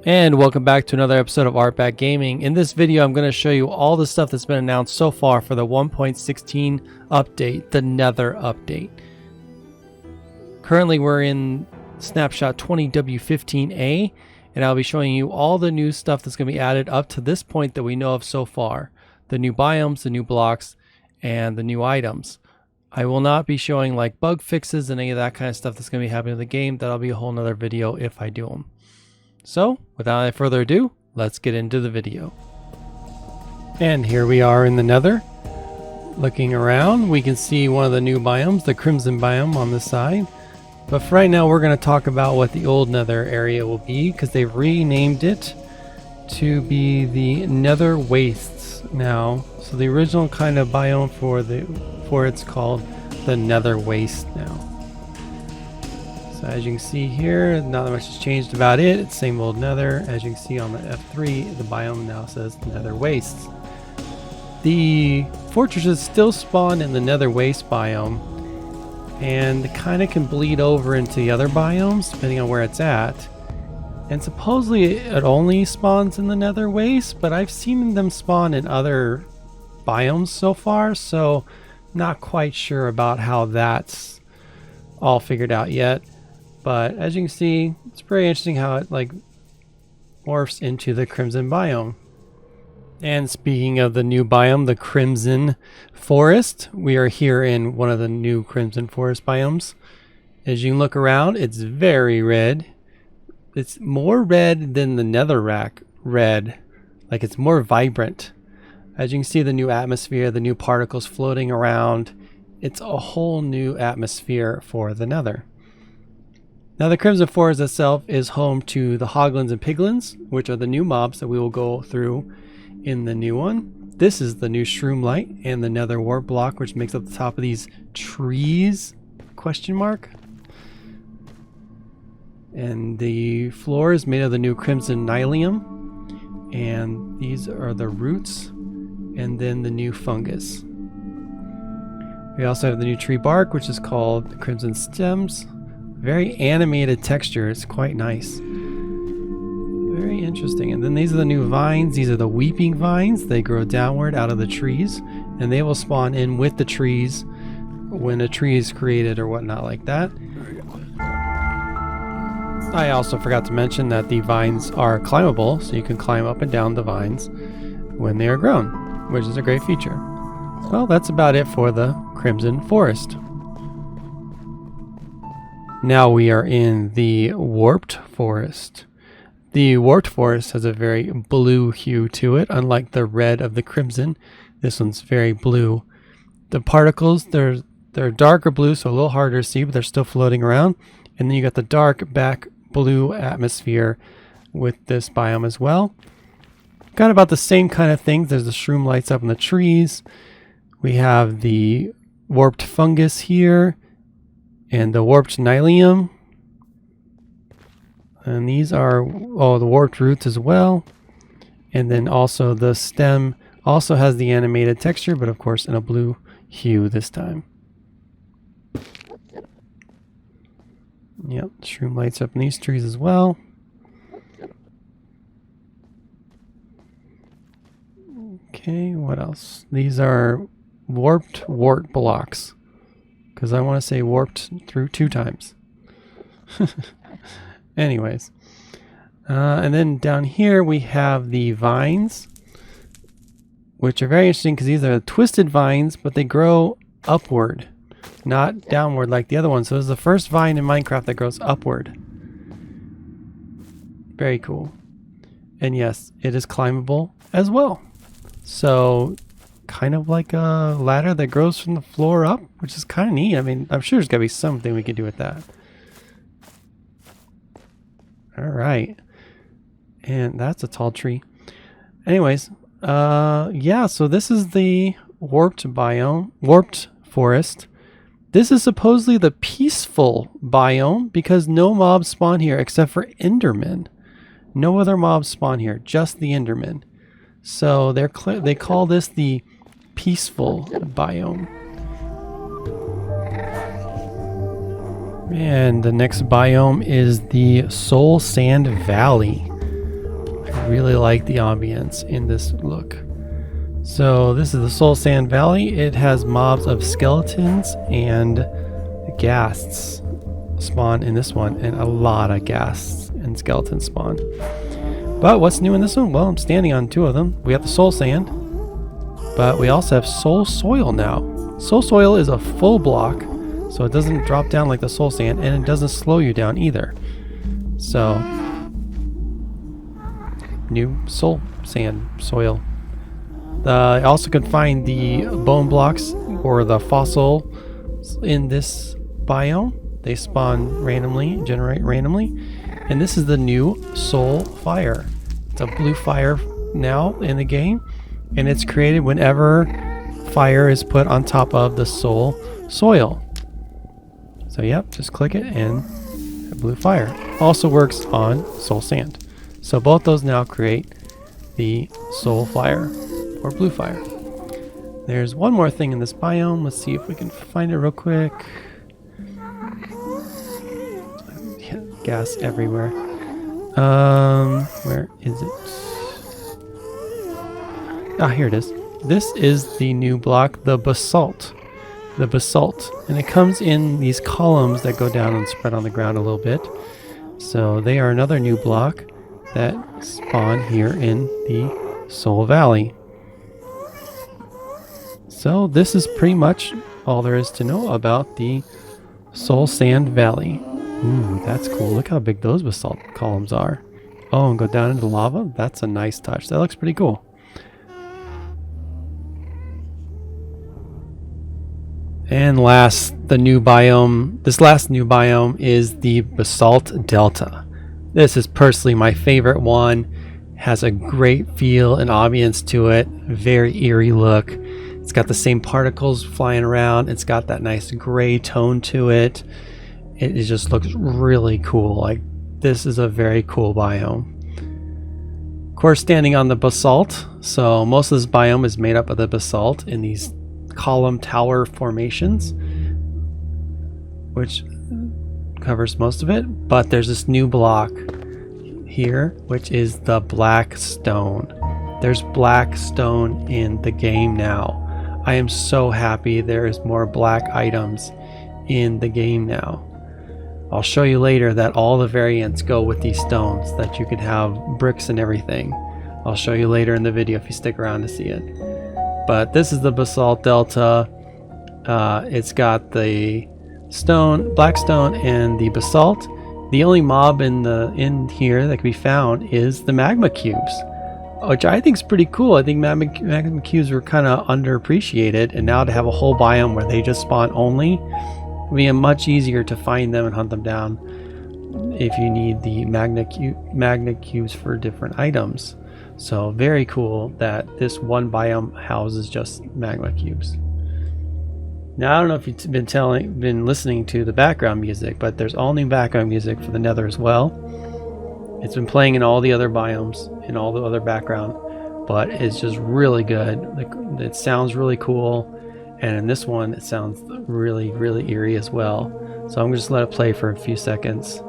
And welcome back to another episode of Artbatguy Gaming. In this video, I'm going to show you all the stuff that's been announced so far for the 1.16 update, the Nether update. Currently, we're in snapshot 20W15A, and I'll be showing you all the new stuff that's going to be added up to this point that we know of so far. The new biomes, the new blocks, and the new items. I will not be showing like bug fixes and any of that kind of stuff that's going to be happening in the game. That'll be a whole nother video if I do them. So, without any further ado, let's get into the video. And here we are in the Nether. Looking around, we can see one of the new biomes, the Crimson biome on the side. But for right now, we're going to talk about what the old Nether area will be, because they've renamed it to be the Nether Wastes now. So the original kind of biome for it's called the Nether Waste now. As you can see here, not much has changed about it. It's same old Nether. As you can see on the F3, the biome now says Nether Wastes. The fortresses still spawn in the Nether Waste biome, and kind of can bleed over into the other biomes depending on where it's at. And supposedly it only spawns in the Nether Waste, but I've seen them spawn in other biomes so far, so not quite sure about how that's all figured out yet. But as you can see, it's pretty interesting how it like morphs into the Crimson biome. And speaking of the new biome, the Crimson Forest, we are here in one of the new Crimson Forest biomes. As you can look around, it's very red. It's more red than the Netherrack red. Like it's more vibrant. As you can see, the new atmosphere, the new particles floating around. It's a whole new atmosphere for the Nether. Now the Crimson Forest itself is home to the Hoglins and Piglins, which are the new mobs that we will go through in the new one. This is the new Shroomlight and the Nether Warp block, which makes up the top of these trees, question mark. And the floor is made of the new Crimson Nylium, and these are the roots, and then the new fungus. We also have the new tree bark, which is called the Crimson Stems. Very animated texture. It's quite nice. Very interesting. And then these are the new vines. These are the weeping vines. They grow downward out of the trees, and they will spawn in with the trees when a tree is created or whatnot like that. I also forgot to mention that the vines are climbable, so you can climb up and down the vines when they are grown, which is a great feature. Well, that's about it for the Crimson Forest. Now we are in the Warped Forest. The Warped Forest has a very blue hue to it, unlike the red of the Crimson. This one's very blue. The particles, they're darker blue, so a little harder to see, but they're still floating around. And then you got the dark back blue atmosphere with this biome as well. Got about the same kind of things. There's the shroom lights up in the trees. We have the warped fungus here. And the warped Nylium. And these are the warped roots as well. And then also the stem also has the animated texture, but of course in a blue hue this time. Yep, shroom lights up in these trees as well. Okay, what else? These are warped wart blocks. Because I want to say warped through 2 times. Anyways. And then down here we have the vines, which are very interesting because these are twisted vines, but they grow upward, not downward like the other one. So this is the first vine in Minecraft that grows upward. Very cool. And yes, it is climbable as well. So kind of like a ladder that grows from the floor up, which is kind of neat. I mean, I'm sure there's got to be something we could do with that. All right. And that's a tall tree. Anyways, yeah, so this is the warped biome, warped forest. This is supposedly the peaceful biome because no mobs spawn here except for Endermen. No other mobs spawn here, just the Endermen. So they call this the peaceful biome. And the next biome is the Soul Sand Valley. I really like the ambience in this look. So this is the Soul Sand Valley. It has mobs of skeletons and ghasts spawn in this one, and a lot of ghasts and skeletons spawn. But what's new in this one? Well, I'm standing on 2 of them. We have the Soul Sand, but we also have Soul Soil now. Soul Soil is a full block, so it doesn't drop down like the Soul Sand, and it doesn't slow you down either. So, new Soul Sand Soil. I also can find the bone blocks or the fossil in this biome. They spawn randomly, generate randomly. And this is the new Soul Fire. It's a blue fire now in the game, and it's created whenever fire is put on top of the Soul Soil. So yep, just click it and blue fire. Also works on Soul Sand. So both those now create the Soul Fire or blue fire. There's one more thing in this biome. Let's see if we can find it real quick. Gas everywhere. Where is it? Ah, here it is. This is the new block, the Basalt. The Basalt. And it comes in these columns that go down and spread on the ground a little bit. So they are another new block that spawn here in the Soul Valley. So this is pretty much all there is to know about the Soul Sand Valley. Ooh, that's cool. Look how big those basalt columns are. Oh, and go down into the lava? That's a nice touch. That looks pretty cool. And last, the new biome. This last new biome is the Basalt Delta. This is personally my favorite one. Has a great feel and ambience to it. Very eerie look. It's got the same particles flying around. It's got that nice gray tone to it. It just looks really cool. Like, this is a very cool biome. Of course, standing on the basalt. So most of this biome is made up of the basalt in these column tower formations, which covers most of it. But there's this new block here, which is the black stone. There's black stone in the game now. I am so happy there is more black items in the game now. I'll show you later that all the variants go with these stones, that you could have bricks and everything. I'll show you later in the video if you stick around to see it. But this is the Basalt Delta. It's got the stone, black stone, and the basalt. The only mob in here that can be found is the magma cubes, which I think is pretty cool. I think magma cubes were kind of underappreciated, and now to have a whole biome where they just spawn only, it'll be much easier to find them and hunt them down if you need the magma cubes for different items. So very cool that this one biome houses just magma cubes. Now I don't know if you've been listening to the background music, but there's all new background music for the Nether as well. It's been playing in all the other biomes, in all the other background, but it's just really good. It sounds really cool, and in this one it sounds really, really eerie as well. So I'm just let it play for a few seconds.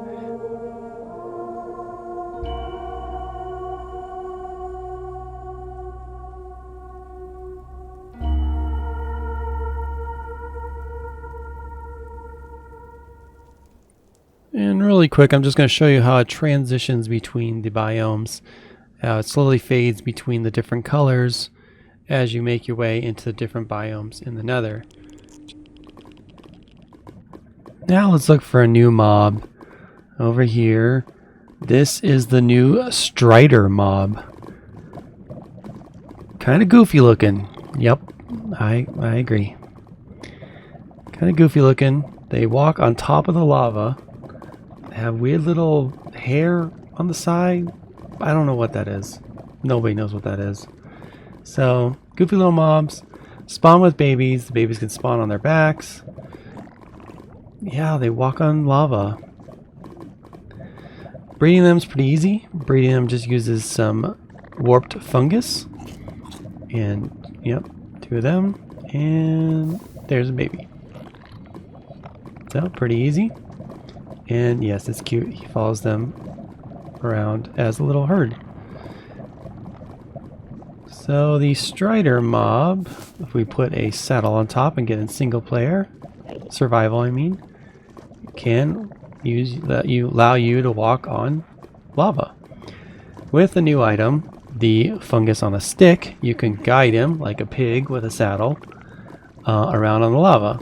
And really quick, I'm just going to show you how it transitions between the biomes. How it slowly fades between the different colors as you make your way into the different biomes in the Nether. Now let's look for a new mob. Over here, this is the new Strider mob. Kind of goofy looking. Yep, I agree. Kind of goofy looking. They walk on top of the lava. Have weird little hair on the side. I don't know what that is. Nobody knows what that is. So, goofy little mobs. Spawn with babies. The babies can spawn on their backs. Yeah, they walk on lava. Breeding them is pretty easy. Breeding them just uses some warped fungus. And, yep, 2 of them. And there's a baby. So, pretty easy. And yes, it's cute. He follows them around as a little herd. So the Strider mob, if we put a saddle on top and get in single player, survival I mean, can allow you to walk on lava. With the new item, the fungus on a stick, you can guide him like a pig with a saddle around on the lava.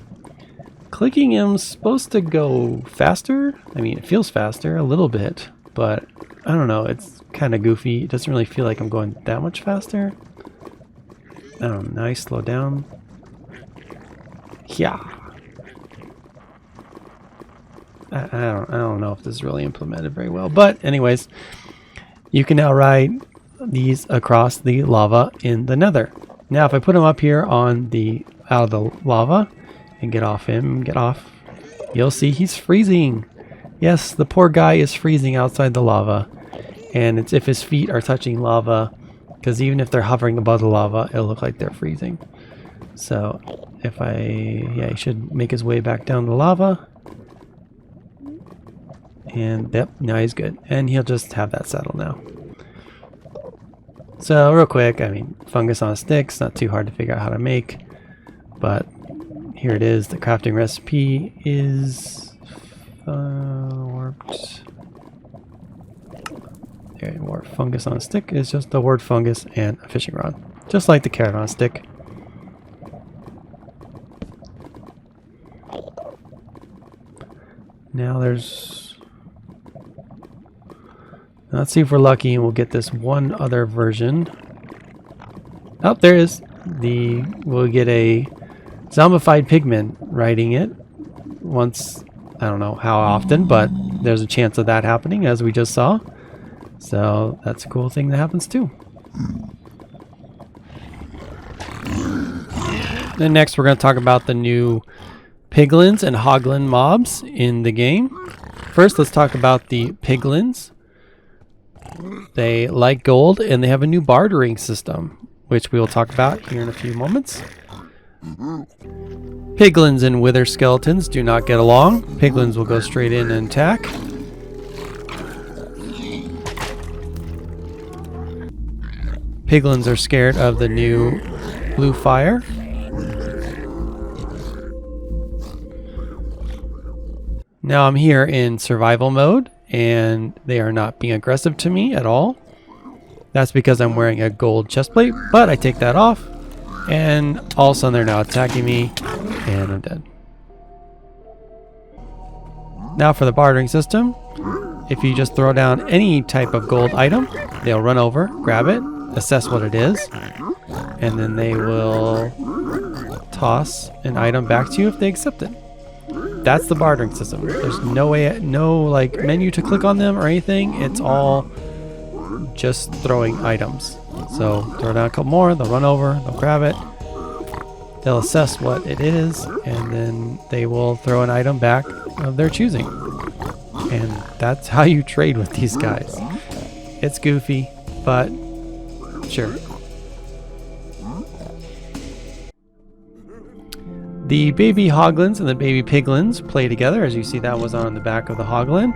Clicking him's supposed to go faster. I mean, it feels faster a little bit, but I don't know, it's kind of goofy. It doesn't really feel like I'm going that much faster. I don't know, nice, slow down. Yeah. I don't know if this is really implemented very well, but anyways, you can now ride these across the lava in the Nether. Now, if I put him up here on the out of the lava and get off, you'll see he's freezing. Yes, the poor guy is freezing outside the lava, and it's if his feet are touching lava, because even if they're hovering above the lava, it'll look like they're freezing. So if he should make his way back down the lava. And yep, now he's good. And he'll just have that saddle now. So real quick, I mean, fungus on a stick's not too hard to figure out how to make. But here it is. The crafting recipe is warped. There, warped fungus on a stick is just the word fungus and a fishing rod. Just like the carrot on a stick. Now let's see if we're lucky and we'll get this one other version. Oh, there is. We'll get a zombified pigman riding it once. I don't know how often, but there's a chance of that happening, as we just saw. So that's a cool thing that happens too. Then next we're going to talk about the new piglins and hoglin mobs in the game. First, let's talk about the piglins. They like gold, and they have a new bartering system, which we will talk about here in a few moments. Piglins and wither skeletons do not get along. Piglins will go straight in and attack. Piglins are scared of the new blue fire. Now I'm here in survival mode, and they are not being aggressive to me at all. That's because I'm wearing a gold chestplate, but I take that off, and all of a sudden they're now attacking me, and I'm dead. Now for the bartering system. If you just throw down any type of gold item, they'll run over, grab it, assess what it is, and then they will toss an item back to you if they accept it. That's the bartering system. There's no way, no like menu to click on them or anything. It's all just throwing items. So throw down a couple more, they'll run over, they'll grab it, they'll assess what it is, and then they will throw an item back of their choosing. And that's how you trade with these guys. It's goofy, but sure. The baby hoglins and the baby piglins play together, as you see that was on the back of the hoglin.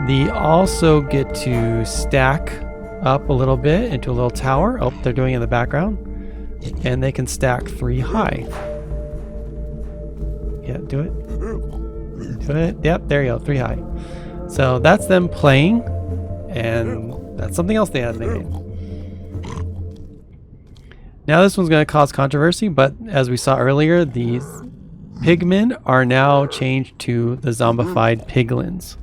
They also get to stack up a little bit into a little tower. Oh, they're doing it in the background. And they can stack 3 high. Yeah, do it. Do it. Yep, there you go, 3 high. So that's them playing, and that's something else they had in the game. Now this one's going to cause controversy, but as we saw earlier, these pigmen are now changed to the zombified piglins.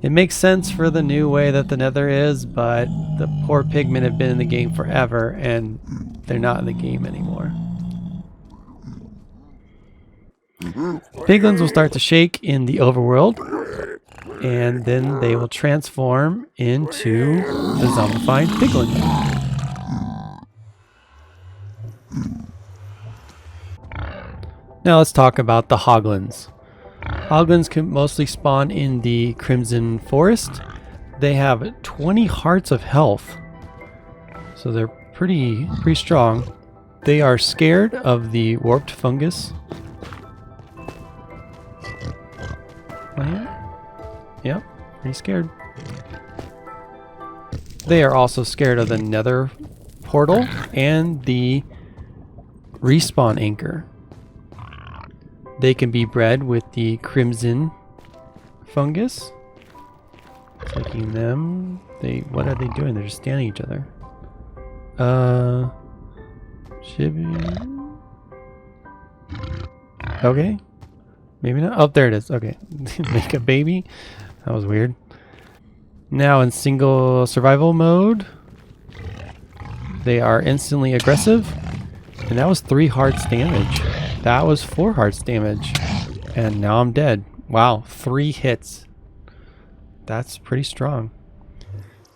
It makes sense for the new way that the Nether is, but the poor pigmen have been in the game forever, and they're not in the game anymore. Piglins will start to shake in the overworld, and then they will transform into the zombified piglin. Now let's talk about the hoglins. Hoglins can mostly spawn in the Crimson Forest. They have 20 hearts of health, so they're pretty strong. They are scared of the warped fungus. Yep, pretty scared. They are also scared of the Nether portal and the respawn anchor. They can be bred with the crimson fungus. Clicking them. What are they doing? They're just standing each other. Okay. Maybe not. Oh, there it is. Okay. Make a baby. That was weird. Now in single survival mode, they are instantly aggressive. And that was 3 hearts damage. That was 4 hearts damage. And now I'm dead. Wow, 3 hits. That's pretty strong.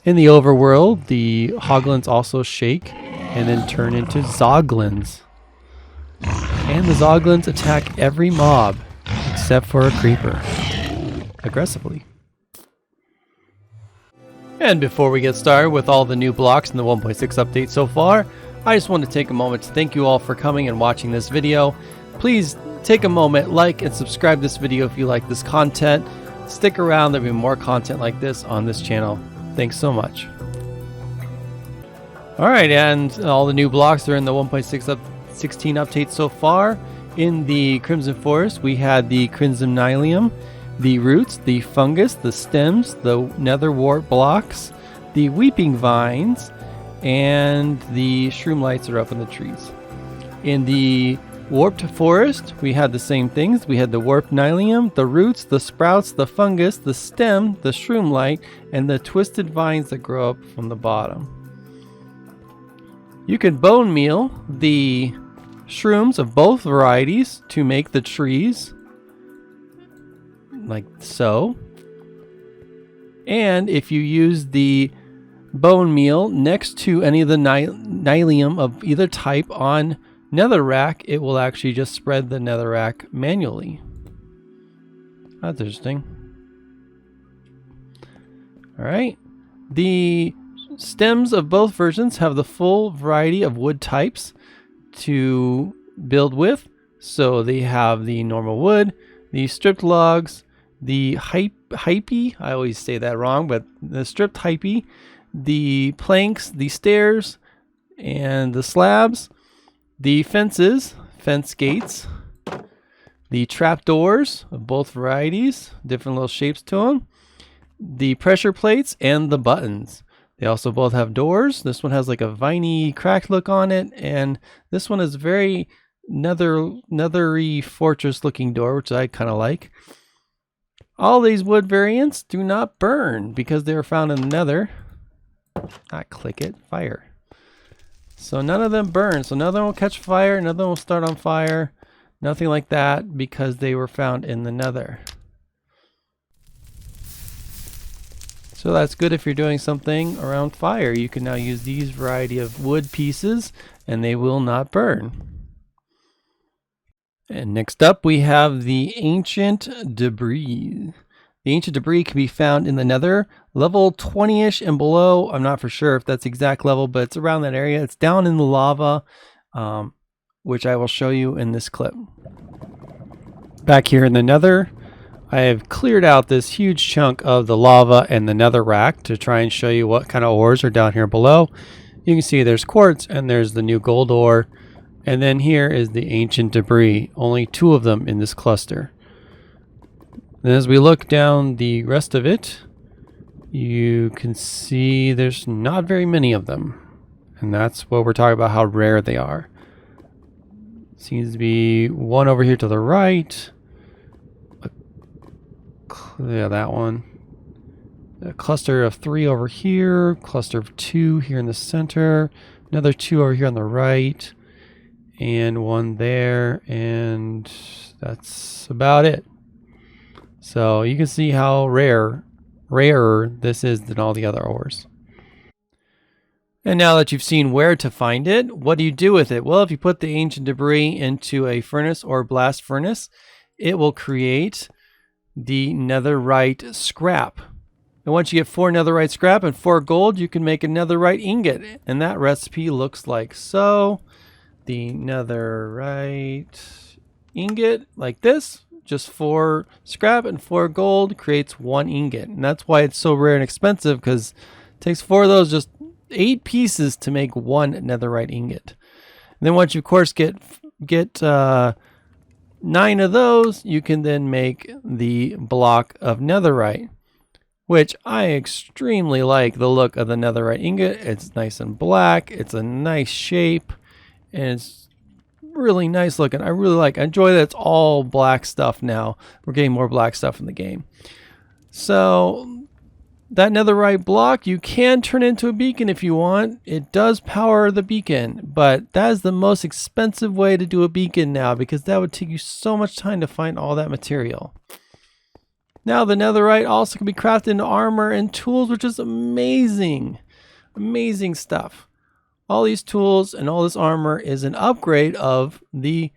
In the overworld, the hoglins also shake and then turn into zoglins. And the zoglins attack every mob except for a creeper aggressively. And before we get started with all the new blocks in the 1.6 update so far, I just want to take a moment to thank you all for coming and watching this video. Please take a moment, like and subscribe this video if you like this content. Stick around, there'll be more content like this on this channel. Thanks so much. Alright, and all the new blocks are in the 1.16 update so far. In the Crimson Forest, we had the Crimson Nylium, the roots, the fungus, the stems, the nether wart blocks, the weeping vines, and the shroom lights are up in the trees. In the warped forest, we had the same things. We had the warped nylium, the roots, the sprouts, the fungus, the stem, the shroom light, and the twisted vines that grow up from the bottom. You can bone meal the shrooms of both varieties to make the trees, like so. And if you use the bone meal next to any of the nylium of either type on netherrack, it will actually just spread the netherrack manually. That's interesting. Alright. The stems of both versions have the full variety of wood types to build with. So they have the normal wood, the stripped logs, the hypey, I always say that wrong, but the stripped hypey, the planks, the stairs, and the slabs, the fences, fence gates, the trapdoors of both varieties, different little shapes to them, the pressure plates, and the buttons. They also both have doors. This one has like a viney cracked look on it, and this one is very nethery fortress looking door, which I kind of like. All these wood variants do not burn because they are found in the nether. Not click it, fire. So none of them burn. So none of them will catch fire, none of them will start on fire. Nothing like that because they were found in the nether. So that's good if you're doing something around fire. You can now use these variety of wood pieces and they will not burn. And next up we have the ancient debris. The ancient debris can be found in the nether, level 20-ish and below. I'm not for sure if that's exact level, but it's around that area. It's down in the lava, which I will show you in this clip. Back here in the nether, I have cleared out this huge chunk of the lava and the netherrack to try and show you what kind of ores are down here below. You can see there's quartz and there's the new gold ore. And then here is the ancient debris, only 2 of them in this cluster. And as we look down the rest of it, you can see there's not very many of them. And that's what we're talking about, how rare they are. Seems to be one over here to the right. Yeah, that one. A cluster of 3 over here, cluster of 2 here in the center, another 2 over here on the right, and 1 there, and that's about it. So you can see how rarer this is than all the other ores. And now that you've seen where to find it, what do you do with it? Well, if you put the ancient debris into a furnace or blast furnace, it will create the netherite scrap. And once you get 4 netherite scrap and 4 gold, you can make a netherite ingot. And that recipe looks like so. The netherite ingot, like this, just 4 scrap and 4 gold creates 1 ingot. And that's why it's so rare and expensive, because it takes 4 of those just 8 pieces to make 1 netherite ingot. And then once you, of course, get 9 of those, you can then make the block of netherite, which I extremely like the look of the netherite ingot. It's nice and black. It's a nice shape, and it's really nice looking. I enjoy that it's all black stuff now. We're getting more black stuff in the game. So that netherite block you can turn into a beacon if you want. It does power the beacon, but that is the most expensive way to do a beacon now, because that would take you so much time to find all that material. Now the netherite also can be crafted into armor and tools, which is amazing. Amazing stuff. All these tools and all this armor is an upgrade of the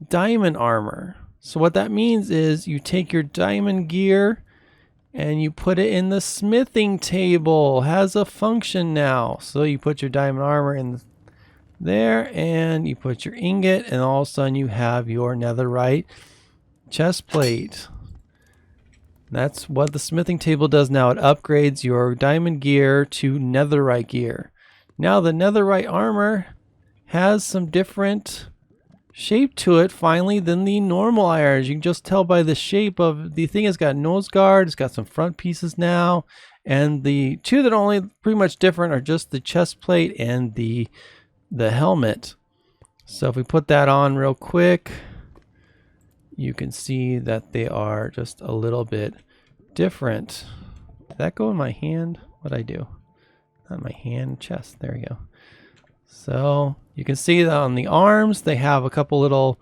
diamond armor. So what that means is you take your diamond gear and you put it in the smithing table. Has a function now. So you put your diamond armor in there and you put your ingot, and all of a sudden you have your netherite chest plate. That's what the smithing table does now. It upgrades your diamond gear to netherite gear. Now the netherite armor has some different shape to it finally than the normal iron. You can just tell by the shape of the thing. It's got nose guard, it's got some front pieces now, and the two that are only pretty much different are just the chest plate and the helmet. So if we put that on real quick, you can see that they are just a little bit different. Did that go in my hand? What'd I do? Not my hand, chest. There we go. So you can see that on the arms, they have a couple little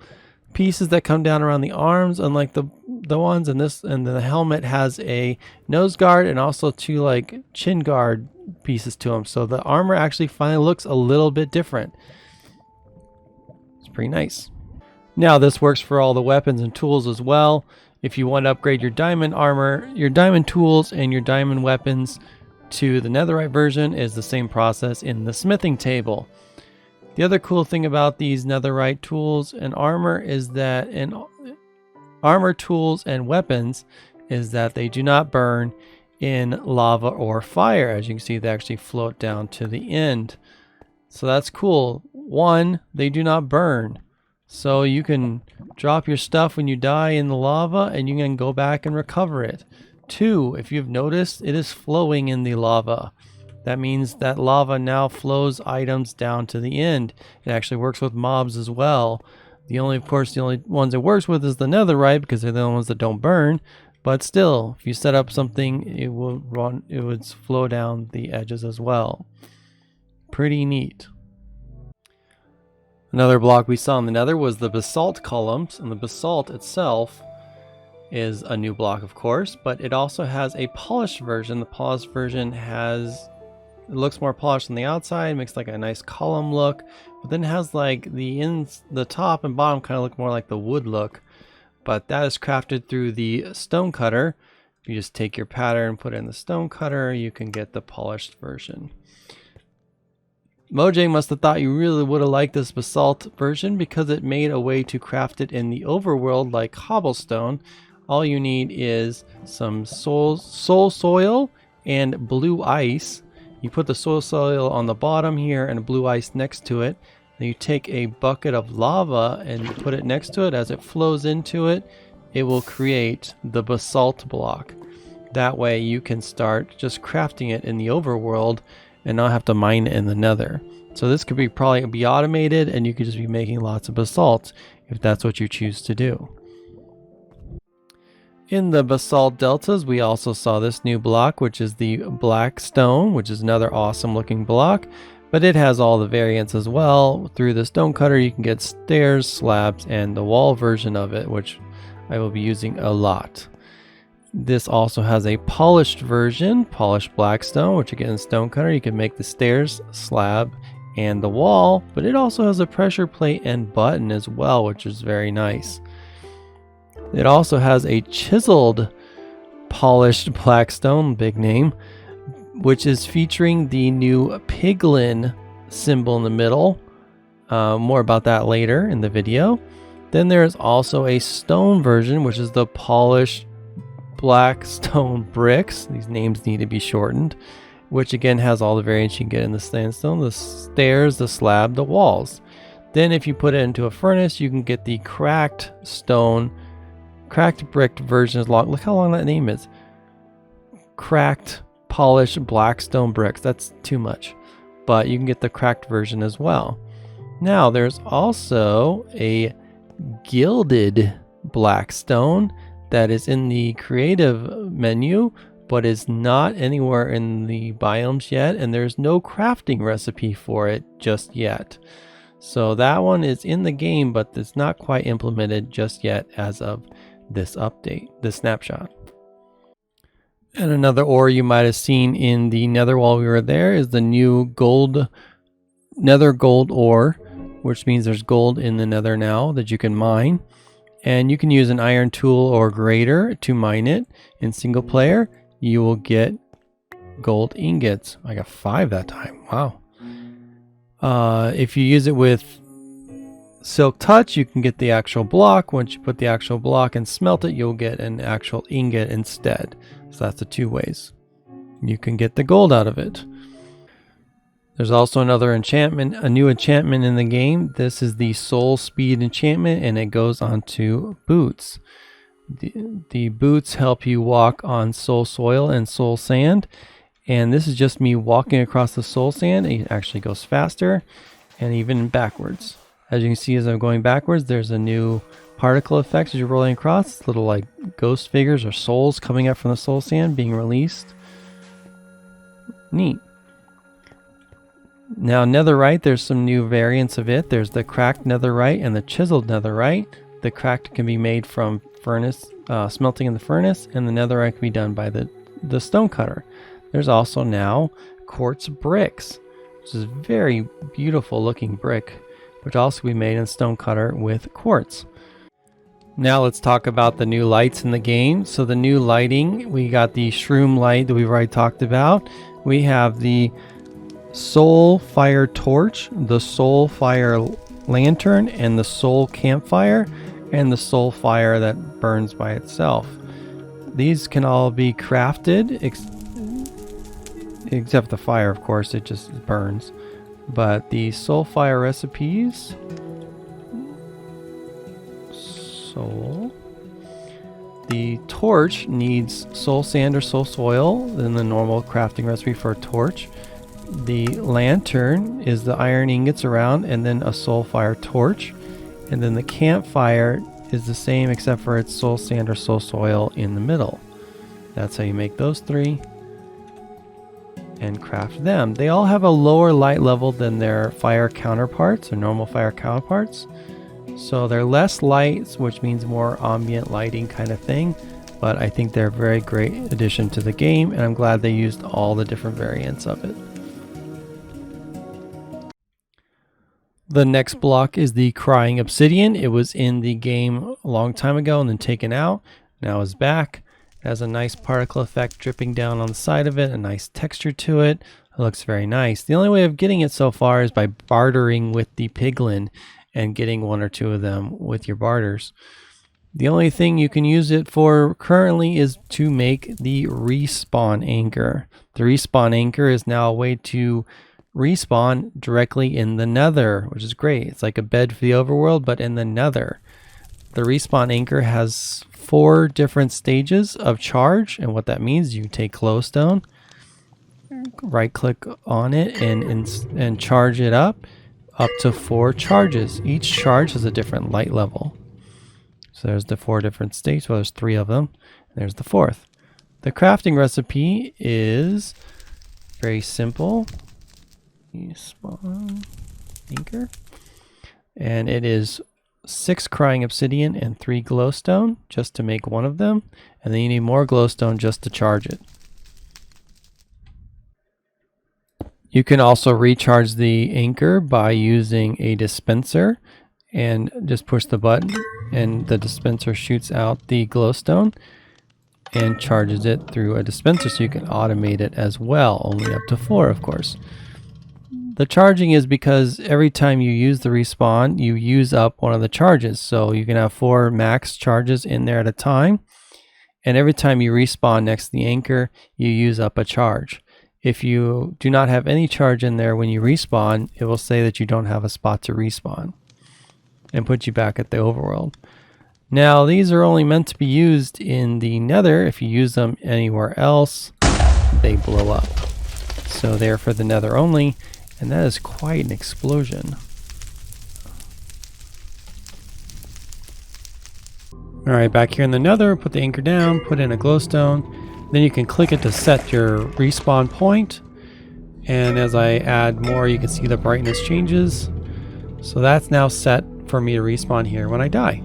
pieces that come down around the arms, unlike the ones in this. And the helmet has a nose guard and also 2 like chin guard pieces to them. So the armor actually finally looks a little bit different. It's pretty nice. Now this works for all the weapons and tools as well. If you want to upgrade your diamond armor, your diamond tools, and your diamond weapons to the netherite version, is the same process in the smithing table. The other cool thing about these netherite tools and armor is that armor, tools, and weapons is that they do not burn in lava or fire. As you can see, they actually float down to the end. So that's cool. 1, they do not burn. So you can drop your stuff when you die in the lava and you can go back and recover it. 2, if you've noticed, it is flowing in the lava. That means that lava now flows items down to the end. It actually works with mobs as well. Of course, the only ones it works with is the netherite, because they're the only ones that don't burn. But still, if you set up something, it would flow down the edges as well. Pretty neat. Another block we saw in the Nether was the basalt columns, and the basalt itself is a new block, of course, but it also has a polished version. The polished version it looks more polished on the outside, makes like a nice column look, but then it has like the top and bottom kind of look more like the wood look. But that is crafted through the stone cutter. If you just take your pattern and put it in the stone cutter, you can get the polished version. Mojang must have thought you really would have liked this basalt version, because it made a way to craft it in the overworld like cobblestone. All you need is some soul soil and blue ice. You put the soil soil on the bottom here and blue ice next to it. Then you take a bucket of lava and put it next to it. As it flows into it, it will create the basalt block. That way you can start just crafting it in the overworld and not have to mine it in the nether. So this could probably be automated, and you could just be making lots of basalt if that's what you choose to do. In the Basalt Deltas, we also saw this new block, which is the black stone, which is another awesome looking block, but it has all the variants as well. Through the stone cutter, you can get stairs, slabs, and the wall version of it, which I will be using a lot. This also has a polished version, polished black stone, which again in stone cutter, you can make the stairs, slab, and the wall, but it also has a pressure plate and button as well, which is very nice. It also has a chiseled polished black stone, big name, which is featuring the new Piglin symbol in the middle. More about that later in the video. Then there is also a stone version, which is the polished black stone bricks. These names need to be shortened. which again has all the variants you can get in the sandstone, the stairs, the slab, the walls. Then if you put it into a furnace, you can get the cracked stone, cracked brick version. Look how long that name is. Cracked polished black stone bricks. That's too much, but you can get the cracked version as well. Now there's also a gilded black stone that is in the creative menu, but is not anywhere in the biomes yet, and there's no crafting recipe for it just yet. So that one is in the game, but it's not quite implemented just yet as of this update, this snapshot. And another ore you might have seen in the nether while we were there is the new gold, nether gold ore, which means there's gold in the nether now that you can mine. And you can use an iron tool or grader to mine it. In single player, you will get gold ingots. I got 5 that time. Wow. If you use it with Silk Touch, you can get the actual block. Once you put the actual block and smelt it, you'll get an actual ingot instead. So that's the 2 ways you can get the gold out of it. There's also another enchantment, a new enchantment in the game. This is the Soul Speed enchantment, and it goes onto boots. The boots help you walk on soul soil and soul sand. And this is just me walking across the soul sand. It actually goes faster and even backwards. As you can see, as I'm going backwards, there's a new particle effect as you're rolling across. Little like ghost figures or souls coming up from the soul sand being released. Neat. Now netherite, there's some new variants of it. There's the cracked netherite and the chiseled netherite. The cracked can be made from furnace, smelting in the furnace, and the netherite can be done by the stone cutter. There's also now quartz bricks, which is a very beautiful looking brick, which also can be made in stone cutter with quartz. Now let's talk about the new lights in the game. So the new lighting, we got the shroom light that we've already talked about. We have the soul fire torch, the soul fire lantern, and the soul campfire, and the soul fire that burns by itself. These can all be crafted, except the fire, of course, it just burns. But the soul fire recipes, soul, the torch needs soul sand or soul soil than the normal crafting recipe for a torch. The lantern is the iron ingots around and then a soul fire torch. And then the campfire is the same except for it's soul sand or soul soil in the middle. That's how you make those 3 and craft them. They all have a lower light level than their fire counterparts or normal fire counterparts. So they're less lights, which means more ambient lighting kind of thing. But I think they're a very great addition to the game, and I'm glad they used all the different variants of it. The next block is the Crying Obsidian. It was in the game a long time ago and then taken out. Now it's back. It has a nice particle effect dripping down on the side of it, a nice texture to it. It looks very nice. The only way of getting it so far is by bartering with the piglin and getting 1 or 2 of them with your barters. The only thing you can use it for currently is to make the respawn anchor. The respawn anchor is now a way to respawn directly in the nether, which is great. It's like a bed for the overworld, but in the nether. The respawn anchor has 4 different stages of charge, and what that means, you take glowstone, right click on it and charge it up to 4 charges. Each charge has a different light level. So there's the 4 different stages. Well, there's 3 of them. There's the 4th. The crafting recipe is very simple. Spawn anchor, and it is 6 crying obsidian and 3 glowstone just to make 1 of them, and then you need more glowstone just to charge it. You can also recharge the anchor by using a dispenser and just push the button and the dispenser shoots out the glowstone and charges it through a dispenser, so you can automate it as well, only up to 4 of course. The charging is because every time you use the respawn, you use up 1 of the charges. So you can have 4 max charges in there at a time. And every time you respawn next to the anchor, you use up a charge. if you do not have any charge in there when you respawn, it will say that you don't have a spot to respawn and put you back at the overworld. Now, these are only meant to be used in the Nether. If you use them anywhere else, they blow up. So they're for the Nether only, and that is quite an explosion. Alright, back here in the Nether, put the anchor down, put in a glowstone, then you can click it to set your respawn point, and as I add more you can see the brightness changes. So that's now set for me to respawn here when I die.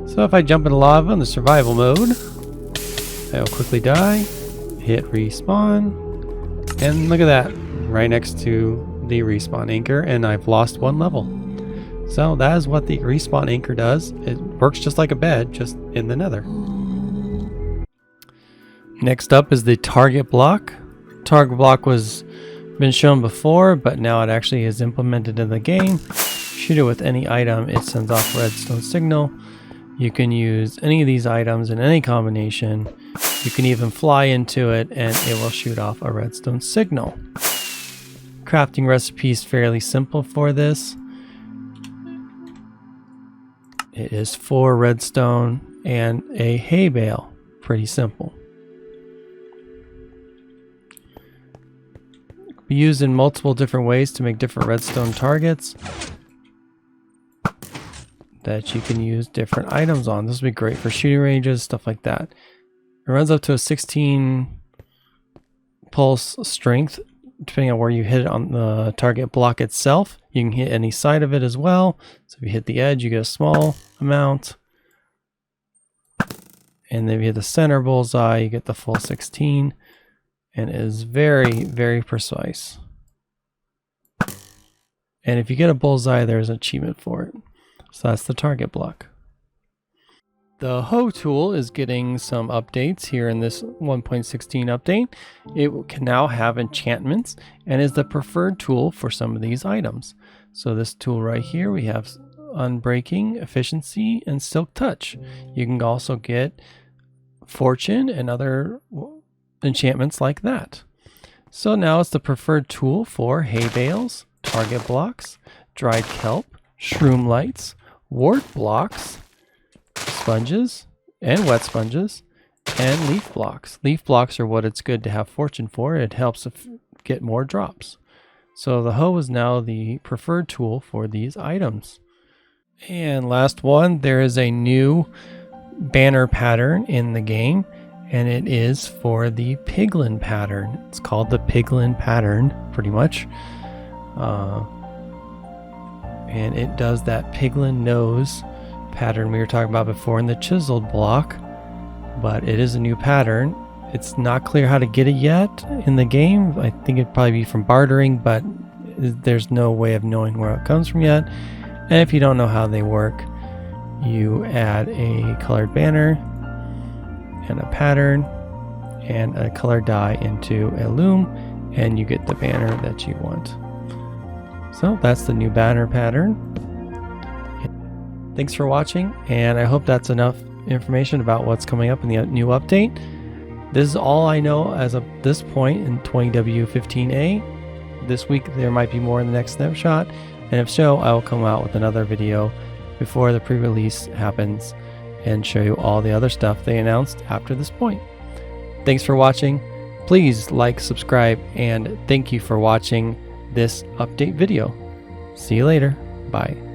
So if I jump into lava in the survival mode, I will quickly die, hit respawn, and look at that, right next to the respawn anchor, and I've lost 1 level. So that is what the respawn anchor does. It works just like a bed, just in the Nether. Next up is the target block. Target block was been shown before, but now it actually is implemented in the game. Shoot it with any item, it sends off a redstone signal. You can use any of these items in any combination. You can even fly into it and it will shoot off a redstone signal. Crafting recipe is fairly simple for this. It is 4 redstone and a hay bale. Pretty simple. It can be used in multiple different ways to make different redstone targets that you can use different items on. This would be great for shooting ranges, stuff like that. It runs up to a 16 pulse strength, depending on where you hit it on the target block itself. You can hit any side of it as well. So if you hit the edge, you get a small amount. And then if you hit the center bullseye, you get the full 16. And it is very, very precise. And if you get a bullseye, there's an achievement for it. So that's the target block. The hoe tool is getting some updates here in this 1.16 update. It can now have enchantments and is the preferred tool for some of these items. So this tool right here, we have Unbreaking, Efficiency, and Silk Touch. You can also get Fortune and other enchantments like that. So now it's the preferred tool for hay bales, target blocks, dried kelp, shroom lights, wart blocks, sponges and wet sponges, and leaf blocks. Leaf blocks are what it's good to have fortune for. It helps get more drops. So the hoe is now the preferred tool for these items. And last one, there is a new banner pattern in the game, and it is for the Piglin pattern. It's called the Piglin pattern, pretty much. And it does that Piglin nose pattern we were talking about before in the chiseled block, but it is a new pattern. It's not clear how to get it yet in the game. I think it'd probably be from bartering, but there's no way of knowing where it comes from yet. And if you don't know how they work, you add a colored banner and a pattern and a colored dye into a loom, and you get the banner that you want. So that's the new banner pattern. Thanks for watching, and I hope that's enough information about what's coming up in the new update. This is all I know as of this point in 20W15A. This week there might be more in the next snapshot, and if so, I will come out with another video before the pre-release happens and show you all the other stuff they announced after this point. Thanks for watching. Please like, subscribe, and thank you for watching this update video. See you later. Bye.